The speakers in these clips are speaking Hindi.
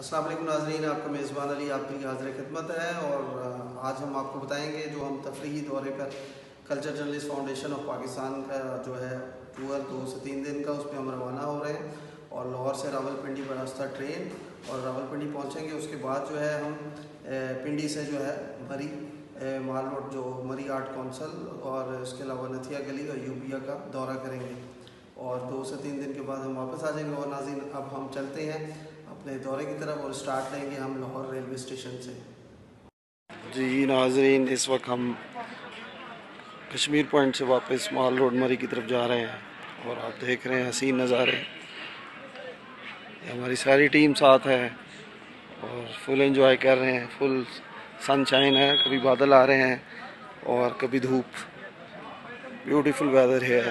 अस्सलाम वालेकुम नाज़रीन, आपका मेज़बान अली आपकी हाज़िर खिदमत है। और आज हम आपको बताएंगे जो हम तफरीही दौरे पर culture journalist foundation of Pakistan का जो है टूर 2 से 3 दिन का, उस पर हम रवाना हो रहे हैं और लाहौर से रावलपिंडी पर रास्ता ट्रेन और रावलपिंडी पहुंचेंगे। उसके बाद जो है हम पिंडी से जो है मरी माल रोड जो मरी आर्ट कौंसल और उसके अलावा नथिया गली और यूबिया का दौरा करेंगे और 2 से 3 दिन के बाद हम वापस आ जाएंगे। और नाज़रीन, अब हम चलते हैं अपने दौरे की तरफ और स्टार्ट लेंगे हम लाहौर रेलवे स्टेशन से। जी नाज़रीन, इस वक्त हम कश्मीर पॉइंट से वापस माल रोड मरी की तरफ जा रहे हैं और आप देख रहे हैं हसीन नज़ारे। हमारी सारी टीम साथ है और फुल एंजॉय कर रहे हैं। फुल सनशाइन है, कभी बादल आ रहे हैं और कभी धूप। ब्यूटीफुल वेदर है,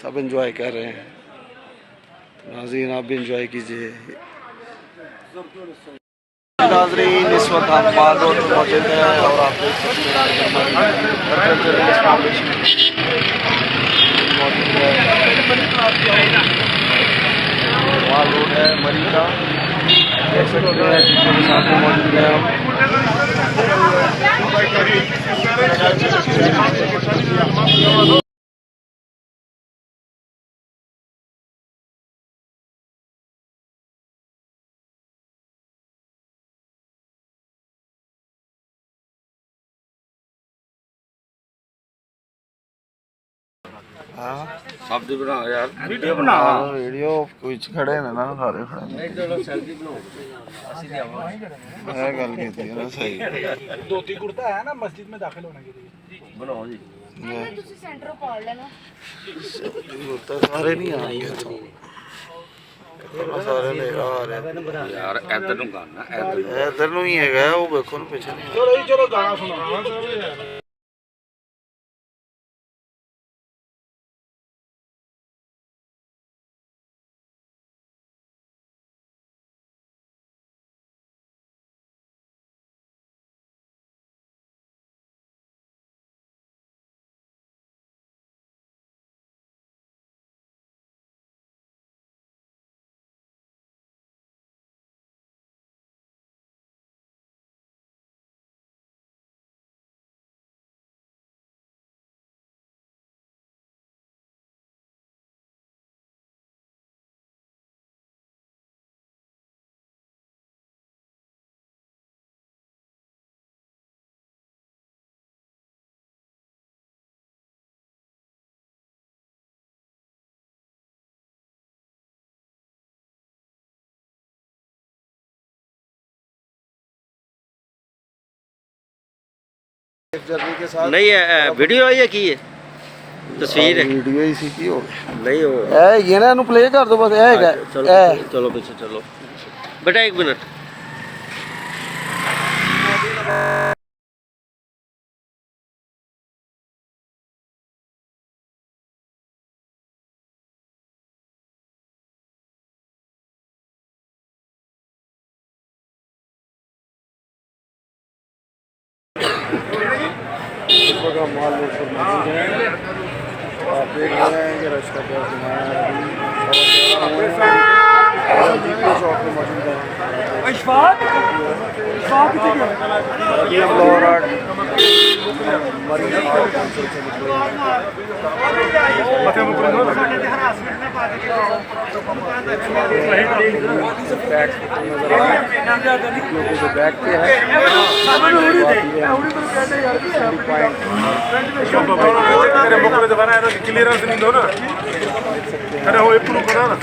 सब एंजॉय कर रहे हैं। नाज़रीन, आप भी एंजॉय कीजिए। नाज़रीन, इस वक्त हम माल रोड पर मौजूद हैं और आप देख सकते हैं माल रोड है मरी का, देख सकते हैं जिसके सामने मौजूद है हम। सब्जी बना यार, वीडियो बना। वीडियो कुछ खड़े ने ना, सारे खड़े नहीं चलो सब्जी बनाओ। है गल कीती है ना, सही। धोती कुर्ता है ना मस्जिद में दाखिल होने के लिए। बनाओ जी। ਤੁਸੀਂ ਸੈਂਟਰ ਪਾੜ ਲੈਣਾ तो सारे नहीं आएंगे तो सारे ले आ रहे यार इधर ਨੂੰ ਕਰਨਾ, इधर ਨੂੰ ही है वो, देखो ना पीछे नहीं। चलो चलो गाना सुना। जर्नी के साथ नहीं है वीडियो है की है तस्वीर है, वीडियो ही सी की हो नहीं हो ए ये ना प्ले कर दो बस। ए चलो चलो पीछे चलो बेटा, 1 मिनट। इस वक्त हम माल रोड पर मौजूद हैं। आप देख रहे हैं कि रश का क्या चौक में मौजूद है। अभी हम लाहौर आर्ट मरी आर्ट काउंसिल से निकले बैक पे है क्लियरेंस नहीं दो ना, अरे वो एप्रूव करा ना।